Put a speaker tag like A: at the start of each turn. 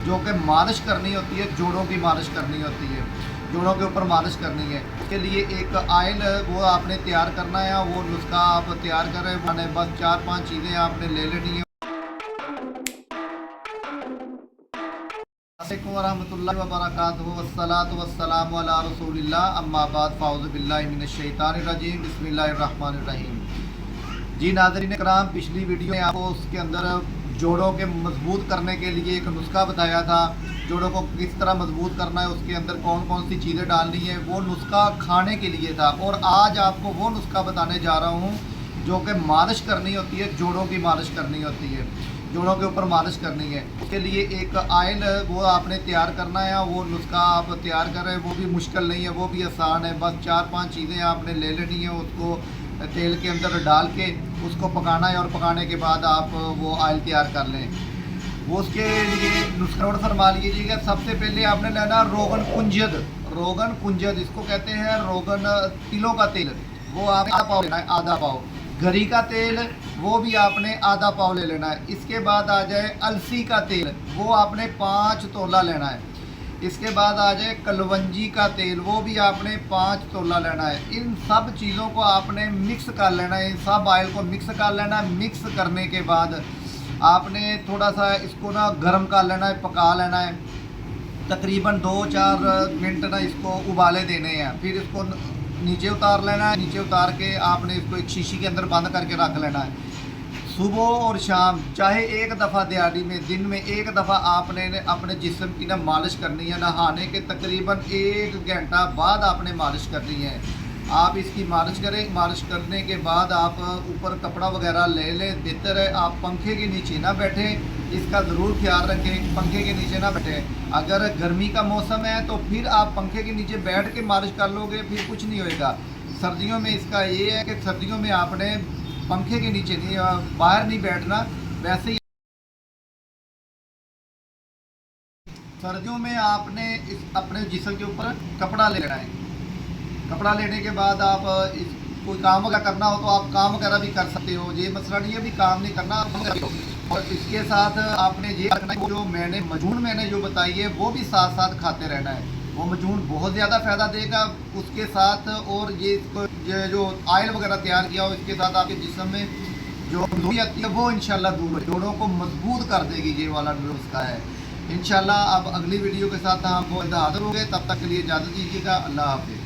A: जो कि मालिश करनी होती है, जोड़ों की मालिश करनी होती है, जोड़ों के ऊपर मालिश करनी है। इसके लिए एक ऑयल वो आपने तैयार करना है, वो नुस्खा आप तैयार करें। मैंने बस 4-5 चीज़ें आपने ले लेनी है। अस्सलामुअलैकुम वरहमतुल्लाहि वबरकातुहू, वस्सलातु वस्सलामु अला रसूलिल्लाह, अम्मा बाद, फ़ाऊज़ु बिल्लाहि मिनश शैतानिर रजीम, बिस्मिल्लाहिर रहमानिर रहीम। जी नाज़रीन कराम, पिछली वीडियो में आपको उसके अंदर जोड़ों के मजबूत करने के लिए एक नुस्खा बताया था। जोड़ों को किस तरह मजबूत करना है, उसके अंदर कौन कौन सी चीज़ें डालनी है, वो नुस्खा खाने के लिए था। और आज आपको वो नुस्खा बताने जा रहा हूँ जो कि मालिश करनी होती है, जोड़ों की मालिश करनी होती है, जोड़ों के ऊपर मालिश करनी है। उसके लिए एक ऑयल वो आपने तैयार करना है, वो नुस्खा आप तैयार करें। वो भी मुश्किल नहीं है, वो भी आसान है। बस 4-5 चीज़ें आपने ले लेनी है, उसको तेल के अंदर डाल के उसको पकाना है, और पकाने के बाद आप वो ऑयल तैयार कर लें। वो उसके लिए नुस्खा नोट फरमा लीजिएगा। सबसे पहले आपने लेना रोगन कुंजद। रोगन कुंजद इसको कहते हैं, रोगन तिलों का तेल, वो आपने आधा पाव लेना है, आधा पाव। गरी का तेल वो भी आपने आधा पाव ले लेना है। इसके बाद आ जाए अलसी का तेल, वो आपने 5 तोला लेना है। इसके बाद आ जाए कलवंजी का तेल, वो भी आपने 5 तोला लेना है। इन सब चीज़ों को आपने मिक्स कर लेना है, इन सब ऑयल को मिक्स कर लेना है। मिक्स करने के बाद आपने थोड़ा सा इसको ना गर्म कर लेना है, पका लेना है। तकरीबन 2-4 मिनट ना इसको उबाले देने हैं। फिर इसको नीचे उतार लेना है। नीचे उतार के आपने इसको एक शीशी के अंदर बंद करके रख लेना है। सुबह और शाम चाहे एक दफ़ा दिहाड़ी में, दिन में एक दफ़ा आपने अपने जिस्म की ना मालिश करनी है। नहाने के तकरीबन 1 घंटा बाद आपने मालिश करनी है। आप इसकी मालिश करें। मालिश करने के बाद आप ऊपर कपड़ा वगैरह ले लें। बेहतर है आप पंखे के नीचे ना बैठें, इसका ज़रूर ख्याल रखें, पंखे के नीचे ना बैठें। अगर गर्मी का मौसम है तो फिर आप पंखे के नीचे बैठ के मालिश कर लोगे, फिर कुछ नहीं होएगा। सर्दियों में इसका ये है कि सर्दियों में आपने पंखे के नीचे नहीं, बाहर नहीं बैठना। वैसे ही सर्दियों में आपने इस अपने जिस्म के ऊपर कपड़ा ले लेना है। कपड़ा लेने के बाद आप इस कोई काम वगैरह करना हो तो आप काम वगैरह भी कर सकते हो। ये मसला नहीं है भी काम नहीं करना, और इसके साथ आपने ये करना है, जो मैंने जो बताई है वो भी साथ साथ खाते रहना है। वो मजून बहुत ज़्यादा फ़ायदा देगा उसके साथ। और ये जो ऑयल वगैरह तैयार किया हो, इसके साथ आपके जिस्म में जो कमजोरी आती है वो इंशाल्लाह दूर हो, जोड़ों को मजबूत कर देगी। ये वाला नुस्खा है इंशाल्लाह। अब अगली वीडियो के साथ हम हाजिर हो गए, तब तक के लिए इजाज़त दीजिएगा। अल्लाह हाफिज़।